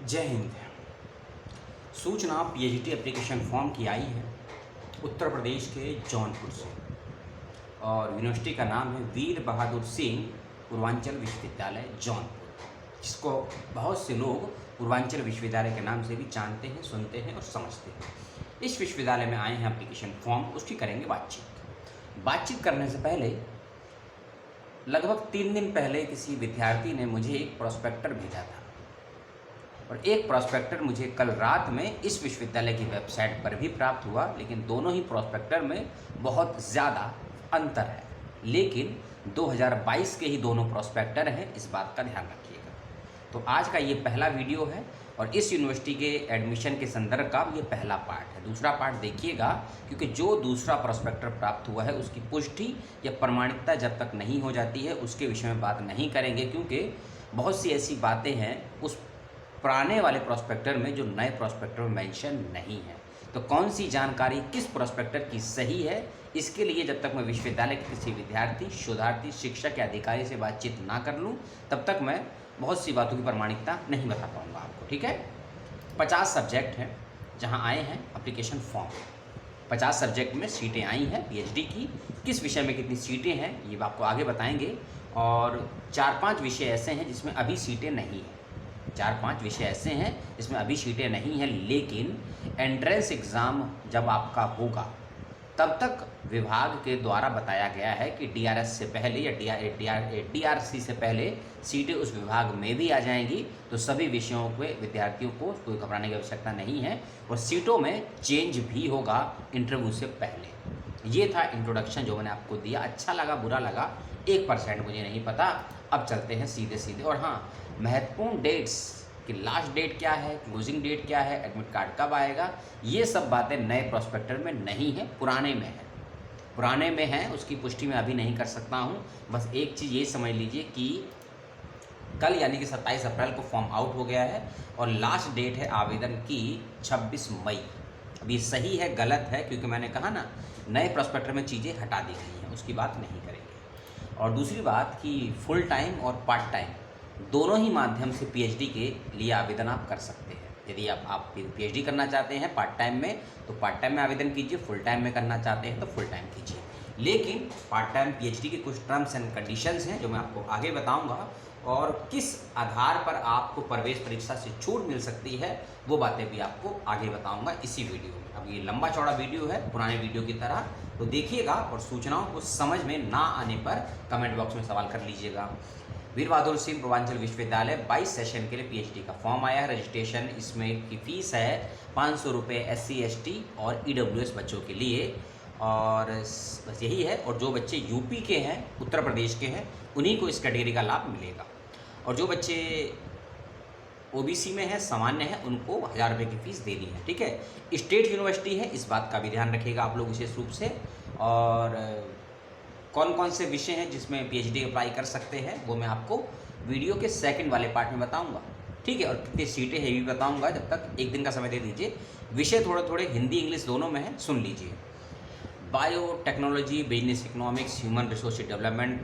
जय हिंद। सूचना PhD application form की आई है उत्तर प्रदेश के जौनपुर से और यूनिवर्सिटी का नाम है वीर बहादुर सिंह पूर्वांचल विश्वविद्यालय जौनपुर, जिसको बहुत से लोग पूर्वांचल विश्वविद्यालय के नाम से भी जानते हैं, सुनते हैं और समझते हैं। इस विश्वविद्यालय में आए हैं एप्लीकेशन फॉर्म, उसकी करेंगे बातचीत करने से पहले लगभग 3 दिन पहले किसी विद्यार्थी ने मुझे एक प्रोस्पेक्टर भेजा था और एक प्रोस्पेक्टर मुझे कल रात में इस विश्वविद्यालय की वेबसाइट पर भी प्राप्त हुआ, लेकिन दोनों ही प्रोस्पेक्टर में बहुत ज़्यादा अंतर है। लेकिन 2022 के ही दोनों प्रोस्पेक्टर हैं, इस बात का ध्यान रखिएगा। तो आज का ये पहला वीडियो है और इस यूनिवर्सिटी के एडमिशन के संदर्भ का ये पहला पार्ट है। दूसरा पार्ट देखिएगा, क्योंकि जो दूसरा प्रोस्पेक्टर प्राप्त हुआ है उसकी पुष्टि या प्रमाणिकता जब तक नहीं हो जाती है उसके विषय में बात नहीं करेंगे, क्योंकि बहुत सी ऐसी बातें हैं उस पुराने वाले प्रोस्पेक्टर में जो नए प्रोस्पेक्टर में मेंशन नहीं है। तो कौन सी जानकारी किस प्रोस्पेक्टर की सही है, इसके लिए जब तक मैं विश्वविद्यालय के किसी विद्यार्थी, शोधार्थी, शिक्षक या अधिकारी से बातचीत ना कर लूँ तब तक मैं बहुत सी बातों की प्रमाणिकता नहीं बता पाऊँगा आपको। ठीक है, 50 सब्जेक्ट हैं जहाँ आए हैं एप्लीकेशन फॉर्म। 50 सब्जेक्ट में सीटें आई हैं पीएचडी की। किस विषय में कितनी सीटें हैं ये आपको आगे बताएंगे। और 4-5 विषय ऐसे हैं जिसमें अभी सीटें नहीं हैं। 4-5 विषय ऐसे हैं जिसमें अभी सीटें नहीं हैं, लेकिन एंट्रेंस एग्ज़ाम जब आपका होगा तब तक विभाग के द्वारा बताया गया है कि डीआरएस से पहले या डीआरसी से पहले सीटें उस विभाग में भी आ जाएंगी। तो सभी विषयों के विद्यार्थियों को कोई घबराने की आवश्यकता नहीं है और सीटों में चेंज भी होगा इंटरव्यू से पहले। ये था इंट्रोडक्शन जो मैंने आपको दिया। अच्छा लगा, बुरा लगा, 1% मुझे नहीं पता। अब चलते हैं सीधे। और हाँ, महत्वपूर्ण डेट्स कि लास्ट डेट क्या है, क्लोजिंग डेट क्या है, एडमिट कार्ड कब आएगा, ये सब बातें नए प्रोस्पेक्टर में नहीं है, पुराने में है। उसकी पुष्टि मैं अभी नहीं कर सकता हूँ। बस एक चीज़ ये समझ लीजिए कि कल यानी कि 27 अप्रैल को फॉर्म आउट हो गया है और लास्ट डेट है आवेदन की 26 मई। अब ये सही है गलत है, क्योंकि मैंने कहा ना नए प्रोस्पेक्टर में चीज़ें हटा दी गई हैं, उसकी बात नहीं करेंगे। और दूसरी बात कि फुल टाइम और पार्ट टाइम दोनों ही माध्यम से पीएचडी के लिए आवेदन आप कर सकते हैं। यदि आप पीएचडी करना चाहते हैं पार्ट टाइम में तो पार्ट टाइम में आवेदन कीजिए, फुल टाइम में करना चाहते हैं तो फुल टाइम कीजिए। लेकिन पार्ट टाइम पीएचडी के कुछ टर्म्स एंड कंडीशंस हैं जो मैं आपको आगे बताऊंगा और किस आधार पर आपको प्रवेश परीक्षा से छूट मिल सकती है वो बातें भी आपको आगे बताऊंगा इसी वीडियो में। अब ये लंबा चौड़ा वीडियो है पुराने वीडियो की तरह, तो देखिएगा और सूचनाओं को समझ में ना आने पर कमेंट बॉक्स में सवाल कर लीजिएगा। वीर बहादुर सिंह पूर्वांचल विश्वविद्यालय 22 सेशन के लिए पीएचडी का फॉर्म आया है। रजिस्ट्रेशन इसमें की फ़ीस है 500 रुपये SC ST और EWS बच्चों के लिए, और बस यही है। और जो बच्चे यूपी के हैं, उत्तर प्रदेश के हैं, उन्हीं को इस कैटेगरी का लाभ मिलेगा। और जो बच्चे ओबीसी में है, सामान्य है, उनको 1000 रुपये की फ़ीस देनी है। ठीक है, स्टेट यूनिवर्सिटी है, इस बात का भी ध्यान रखिएगा आप लोग विशेष रूप से। और कौन कौन से विषय हैं जिसमें पीएचडी अप्लाई कर सकते हैं वो मैं आपको वीडियो के सेकंड वाले पार्ट में बताऊंगा। ठीक है, और कितनी सीटें हैं ये भी बताऊंगा। जब तक एक दिन का समय दे दीजिए। विषय थोड़े हिंदी इंग्लिश दोनों में है, सुन लीजिए। Biotechnology, business economics, human resource development,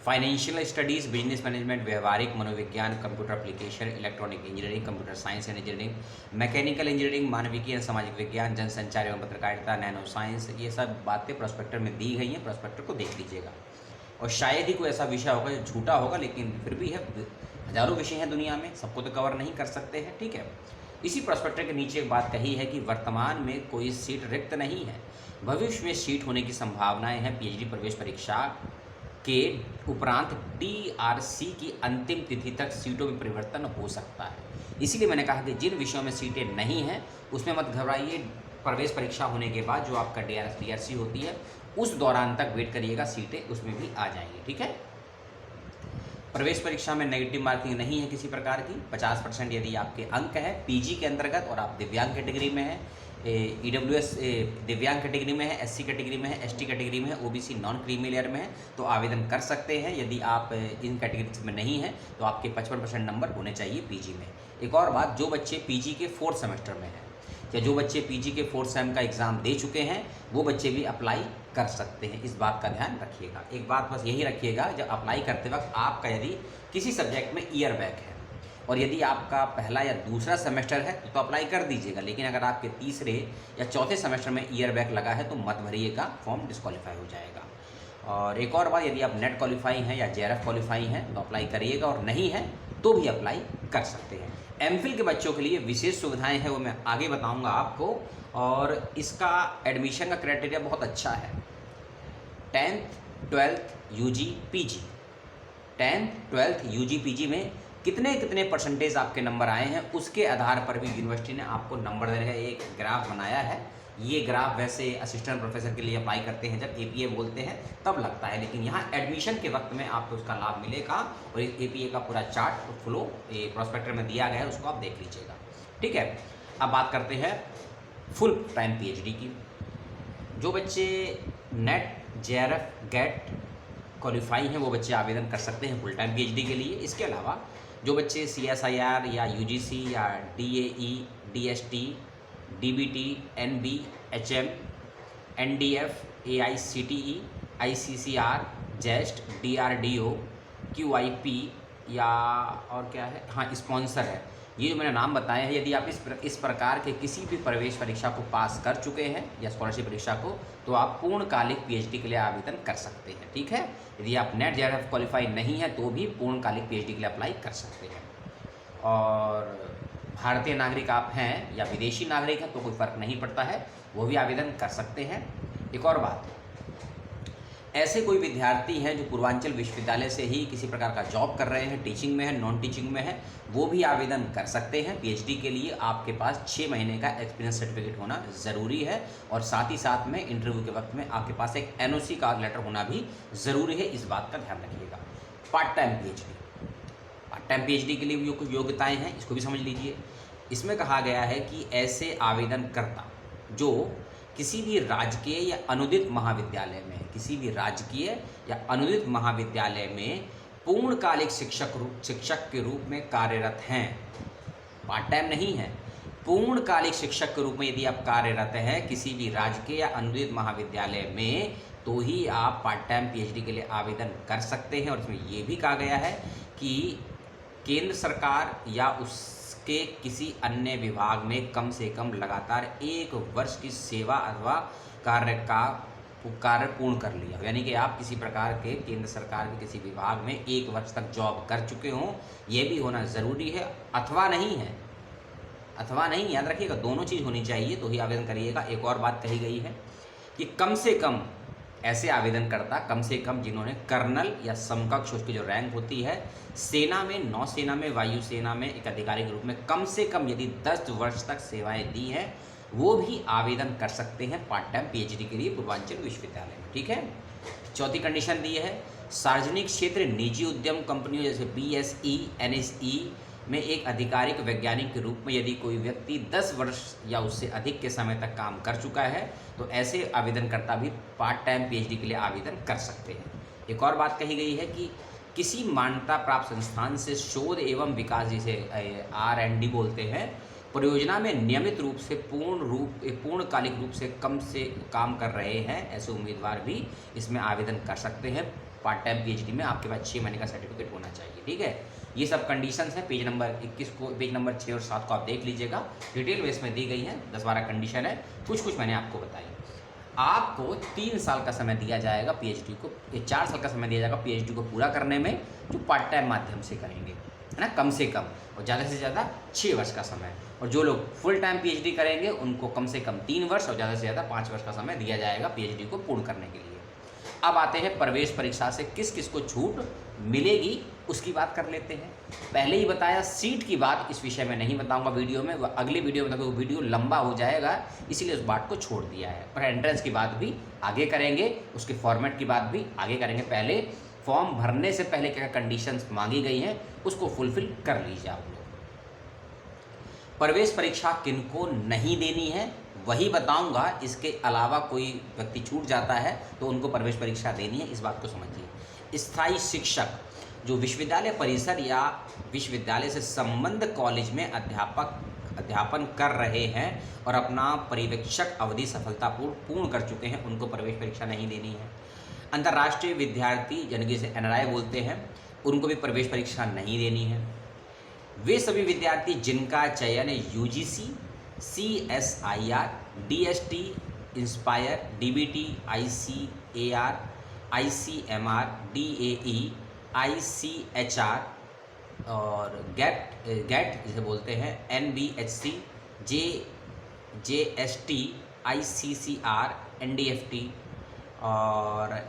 financial studies, business management, व्यवहारिक मनोविज्ञान, computer application, electronic engineering, computer science and engineering, mechanical engineering, मानविकी एवं सामाजिक विज्ञान, जनसंचार एवं पत्रकारिता, नैनो साइंस, ये सब बातें प्रोस्पेक्टर में दी गई हैं। प्रोस्पेक्टर को देख लीजिएगा। और शायद ही कोई ऐसा विषय होगा जो झूठा होगा, लेकिन फिर भी है, हज़ारों विषय हैं दुनिया में, सबको तो कवर नहीं कर सकते हैं। ठीक है, इसी प्रोस्पेक्टर के नीचे एक बात कही है कि वर्तमान में कोई सीट रिक्त नहीं है, भविष्य में सीट होने की संभावनाएँ हैं। पीएचडी प्रवेश परीक्षा के उपरांत डीआरसी की अंतिम तिथि तक सीटों में परिवर्तन हो सकता है। इसीलिए मैंने कहा कि जिन विषयों में सीटें नहीं हैं उसमें मत घबराइए। प्रवेश परीक्षा होने के बाद जो आपका डीआरसी होती है उस दौरान तक वेट करिएगा, सीटें उसमें भी आ जाएंगी। ठीक है, प्रवेश परीक्षा में नेगेटिव मार्किंग नहीं है किसी प्रकार की। 50% यदि आपके अंक हैं पीजी के अंतर्गत और आप दिव्यांग कैटेगरी में हैं, EWS दिव्यांग कैटेगरी में है, SC कैटेगरी में है, ST कैटेगरी में है, OBC नॉन क्रीमी लेयर में है, तो आवेदन कर सकते हैं। यदि आप इन कैटेगरीज में नहीं हैं तो आपके 55% नंबर होने चाहिए पीजी में। एक और बात, जो बच्चे पीजी के 4th सेमेस्टर में हैं या जो बच्चे पीजी के 4th सेम का एग्ज़ाम दे चुके हैं वो बच्चे भी अप्लाई कर सकते हैं। इस बात का ध्यान रखिएगा। एक बात बस यही रखिएगा, जब अप्लाई करते वक्त आपका यदि किसी सब्जेक्ट में ईयर बैक है और यदि आपका पहला या दूसरा सेमेस्टर है तो अप्लाई कर दीजिएगा, लेकिन अगर आपके तीसरे या चौथे सेमेस्टर में ईयर बैक लगा है तो मत भरिएगा, फॉर्म डिस्क्वालीफाई हो जाएगा। और एक और बात, यदि आप नेट क्वालिफाई हैं या जेआरएफ क्वालिफाई हैं तो अप्लाई करिएगा, और नहीं है तो भी अप्लाई कर सकते हैं। एमफिल के बच्चों के लिए विशेष सुविधाएं हैं, वो मैं आगे बताऊंगा आपको, और इसका एडमिशन का क्राइटेरिया बहुत अच्छा है। 10th 12th UG PG, 10th 12th UG PG में कितने परसेंटेज आपके नंबर आए हैं उसके आधार पर भी यूनिवर्सिटी ने आपको नंबर देने का एक ग्राफ बनाया है। ये ग्राफ वैसे असिस्टेंट प्रोफेसर के लिए अप्लाई करते हैं जब एपीए बोलते हैं तब लगता है, लेकिन यहाँ एडमिशन के वक्त में आपको उसका लाभ मिलेगा। और एपीए का पूरा चार्ट फ्लो प्रोस्पेक्टर में दिया गया है, उसको आप देख लीजिएगा। ठीक है, अब बात करते हैं फुल टाइम पीएचडी की। जो बच्चे नेट जेआरएफ गेट क्वालिफाई हैं वो बच्चे आवेदन कर सकते हैं फुल टाइम पीएचडी के लिए। इसके अलावा जो बच्चे सीएसआईआर या यूजीसी या DAE, DST, DBT, NB, HM, NDF, AICTE, ICCR, JEST, DRDO, QIP या और क्या है, हाँ स्पॉन्सर है, ये जो मैंने नाम बताए हैं, यदि आप इस प्रकार के किसी भी प्रवेश परीक्षा को पास कर चुके हैं या स्कॉलरशिप परीक्षा को, तो आप पूर्णकालिक पीएचडी के लिए आवेदन कर सकते हैं। ठीक है, यदि आप नेट जेआरएफ क्वालिफाई नहीं है तो भी पूर्णकालिक पीएचडी के लिए अप्लाई कर सकते हैं। और भारतीय नागरिक आप हैं या विदेशी नागरिक हैं तो कोई फ़र्क नहीं पड़ता है, वो भी आवेदन कर सकते हैं। एक और बात, ऐसे कोई विद्यार्थी हैं जो पूर्वांचल विश्वविद्यालय से ही किसी प्रकार का जॉब कर रहे हैं, टीचिंग में है, नॉन टीचिंग में है, वो भी आवेदन कर सकते हैं। पीएचडी के लिए आपके पास 6 महीने का एक्सपीरियंस सर्टिफिकेट होना ज़रूरी है, और साथ ही साथ में इंटरव्यू के वक्त में आपके पास एक एनओसी का लेटर होना भी ज़रूरी है, इस बात का ध्यान रखिएगा। पार्ट टाइम पीएचडी के लिए भी कुछ योग्यताएँ हैं, इसको भी समझ लीजिए। इसमें कहा गया है कि ऐसे आवेदनकर्ता जो किसी भी राजकीय या अनुदित महाविद्यालय में, किसी भी राजकीय या अनुदित महाविद्यालय में पूर्णकालिक शिक्षक के रूप में कार्यरत हैं, पार्ट टाइम नहीं है, पूर्णकालिक शिक्षक के रूप में यदि आप कार्यरत हैं किसी भी राजकीय या अनुदित महाविद्यालय में, तो ही आप पार्ट टाइम पीएचडी के लिए आवेदन कर सकते हैं। और इसमें यह भी कहा गया है कि केंद्र सरकार या उसके किसी अन्य विभाग में कम से कम लगातार 1 वर्ष की सेवा अथवा कार्य पूर्ण कर लिया, यानी कि आप किसी प्रकार के केंद्र सरकार के किसी विभाग में 1 वर्ष तक जॉब कर चुके हों, ये भी होना ज़रूरी है। अथवा नहीं, याद रखिएगा, दोनों चीज़ होनी चाहिए तो ही आवेदन करिएगा। एक और बात कही गई है कि कम से कम ऐसे आवेदनकर्ता, कम से कम जिन्होंने कर्नल या समकक्ष उसकी जो रैंक होती है, सेना में, नौसेना में, वायुसेना में एक अधिकारी के रूप में कम से कम यदि 10 वर्ष तक सेवाएं दी हैं, वो भी आवेदन कर सकते हैं पार्ट टाइम पीएचडी के लिए पूर्वांचल विश्वविद्यालय में। ठीक है, चौथी कंडीशन दी है, सार्वजनिक क्षेत्र निजी उद्यम कंपनियों जैसे बीएसई, एनएसई में एक आधिकारिक वैज्ञानिक के रूप में यदि कोई व्यक्ति 10 वर्ष या उससे अधिक के समय तक काम कर चुका है, तो ऐसे आवेदनकर्ता भी पार्ट टाइम पीएचडी के लिए आवेदन कर सकते हैं। एक और बात कही गई है कि किसी मान्यता प्राप्त संस्थान से शोध एवं विकास, जिसे R&D बोलते हैं, परियोजना में नियमित रूप से पूर्णकालिक रूप से काम कर रहे हैं, ऐसे उम्मीदवार भी इसमें आवेदन कर सकते हैं। पार्ट टाइम पीएचडी में आपके पास 6 महीने का सर्टिफिकेट होना चाहिए। ठीक है, ये सब कंडीशंस हैं। पेज नंबर 21 को, पेज नंबर 6 और 7 को आप देख लीजिएगा, डिटेल बेस में दी गई हैं। 10-12 कंडीशन है, कुछ मैंने आपको बताई। आपको 3 साल का समय दिया जाएगा पीएचडी को, 4 साल का समय दिया जाएगा पीएचडी को पूरा करने में, जो पार्ट टाइम माध्यम से करेंगे, है ना, कम से कम, और ज़्यादा से ज़्यादा 6 वर्ष का समय। और जो लोग फुल टाइम पीएचडी करेंगे उनको कम से कम 3 वर्ष और ज़्यादा से ज़्यादा 5 वर्ष का समय दिया जाएगा पीएचडी को पूर्ण करने के लिए। अब आते हैं प्रवेश परीक्षा से किस किस को छूट मिलेगी, उसकी बात कर लेते हैं। पहले ही बताया, सीट की बात इस विषय में नहीं बताऊंगा वीडियो में, अगले वीडियो में, तो वीडियो लंबा हो जाएगा, इसीलिए उस बात को छोड़ दिया है। पर एंट्रेंस की बात भी आगे करेंगे, उसके फॉर्मेट की बात भी आगे करेंगे। पहले फॉर्म भरने से पहले क्या कंडीशंस मांगी गई हैं उसको फुलफिल कर लीजिए आप लोग। प्रवेश परीक्षा किनको नहीं देनी है वही बताऊंगा, इसके अलावा कोई व्यक्ति छूट जाता है तो उनको प्रवेश परीक्षा देनी है, इस बात को समझिए। स्थायी शिक्षक जो विश्वविद्यालय परिसर या विश्वविद्यालय से संबद्ध कॉलेज में अध्यापन कर रहे हैं और अपना पर्यवेक्षक अवधि सफलतापूर्वक पूर्ण कर चुके हैं, उनको प्रवेश परीक्षा नहीं देनी है। अंतर्राष्ट्रीय विद्यार्थी यानी कि जिसे NRI बोलते हैं, उनको भी प्रवेश परीक्षा नहीं देनी है। वे सभी विद्यार्थी जिनका चयन UGC, CSIR, DST, inspire, DBT, ICAR, ICMR, DAE, ICHR और गेट जिसे बोलते हैं, एनबीएचसी, जेएसटी, आईसीसीआर, एनडीएफटी और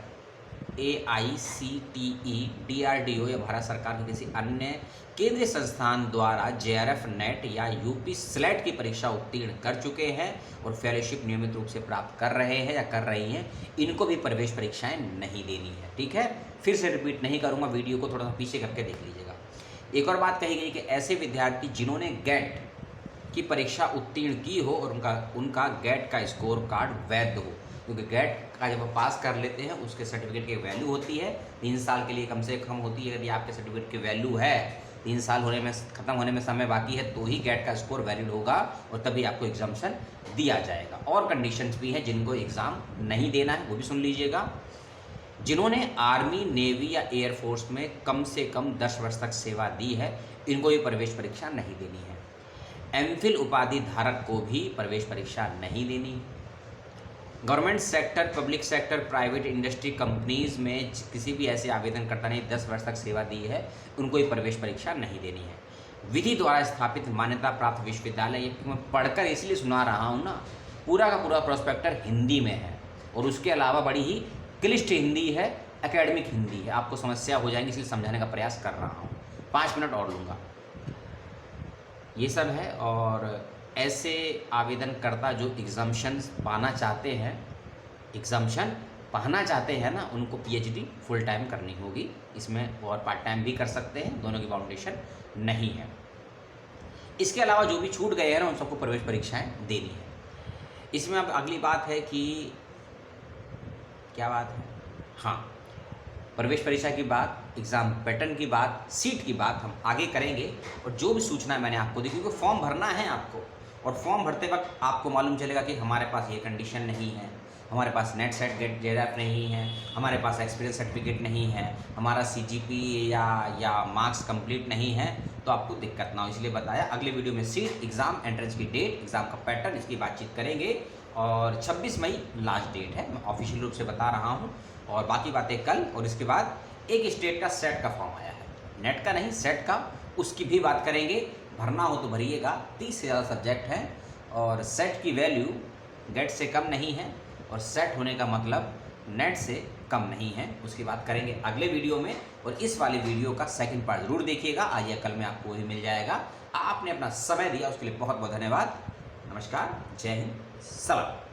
एआईसीटीई, डीआरडीओ या भारत सरकार के किसी अन्य केंद्रीय संस्थान द्वारा जेआरएफ नेट या यूपी स्लेट की परीक्षा उत्तीर्ण कर चुके हैं और फेलोशिप नियमित रूप से प्राप्त कर रहे हैं या कर रही हैं, इनको भी प्रवेश परीक्षाएं नहीं देनी है। ठीक है, फिर से रिपीट नहीं करूंगा, वीडियो को थोड़ा सा पीछे करके देख लीजिएगा। एक और बात कही गई कि ऐसे विद्यार्थी जिन्होंने गेट की परीक्षा उत्तीर्ण की हो और उनका गेट का स्कोर कार्ड वैध हो, क्योंकि गेट का जब आप पास कर लेते हैं उसके सर्टिफिकेट की वैल्यू होती है 3 साल के लिए कम से कम होती है। यदि आपके सर्टिफिकेट की वैल्यू है 3 साल खत्म होने में समय बाकी है तो ही गेट का स्कोर वैलिड होगा और तभी आपको एग्जामिशन दिया जाएगा। और कंडीशंस भी हैं जिनको एग्ज़ाम नहीं देना है, वो भी सुन लीजिएगा। जिन्होंने आर्मी, नेवी या एयरफोर्स में कम से कम 10 वर्ष तक सेवा दी है, इनको ये प्रवेश परीक्षा नहीं देनी है। एमफिल उपाधि धारक को भी प्रवेश परीक्षा नहीं देनी है। Government sector, public sector, private industry companies में किसी भी ऐसे आवेदनकर्ता ने 10 वर्ष तक सेवा दी है, उनको ये प्रवेश परीक्षा नहीं देनी है। विधि द्वारा स्थापित मान्यता प्राप्त विश्वविद्यालय, ये मैं पढ़कर इसलिए सुना रहा हूँ ना, पूरा का पूरा प्रोस्पेक्टर हिंदी में है और उसके अलावा बड़ी ही क्लिष्ट हिंदी है, एकेडमिक हिंदी है, आपको समस्या हो जाएगी, इसलिए समझाने का प्रयास कर रहा हूँ। 5 मिनट और लूँगा। ये सब है। और ऐसे आवेदनकर्ता जो एग्जाम्शन पाना चाहते हैं ना, उनको पीएचडी फुल टाइम करनी होगी। इसमें और पार्ट टाइम भी कर सकते हैं, दोनों की बाउंडेशन नहीं है। इसके अलावा जो भी छूट गए हैं ना, उन सबको प्रवेश परीक्षाएं देनी है। इसमें अब अगली बात है कि क्या बात है, हाँ, प्रवेश परीक्षा की बात, एग्ज़ाम पैटर्न की बात, सीट की बात हम आगे करेंगे। और जो भी सूचना मैंने आपको दी, क्योंकि फॉर्म भरना है आपको, और फॉर्म भरते वक्त आपको मालूम चलेगा कि हमारे पास ये कंडीशन नहीं है, हमारे पास नेट सेट गेट जेआरएफ नहीं है, हमारे पास एक्सपीरियंस सर्टिफिकेट नहीं है, हमारा सीजीपीए या मार्क्स कंप्लीट नहीं है, तो आपको दिक्कत ना हो, इसलिए बताया। अगले वीडियो में सीट, एग्ज़ाम, एंट्रेंस की डेट, एग्ज़ाम का पैटर्न, इसकी बातचीत करेंगे। और 26 मई लास्ट डेट है, मैं ऑफिशियल रूप से बता रहा हूँ, और बाकी बातें कल। और इसके बाद एक स्टेट का सेट का फॉर्म आया है, नेट का नहीं, सेट का, उसकी भी बात करेंगे। भरना हो तो भरिएगा, 30 से ज़्यादा सब्जेक्ट हैं और सेट की वैल्यू गेट से कम नहीं है, और सेट होने का मतलब नेट से कम नहीं है, उसकी बात करेंगे अगले वीडियो में। और इस वाले वीडियो का सेकंड पार्ट ज़रूर देखिएगा, आज या कल में आपको वही मिल जाएगा। आपने अपना समय दिया उसके लिए बहुत बहुत धन्यवाद। नमस्कार, जय हिंद, सलाम।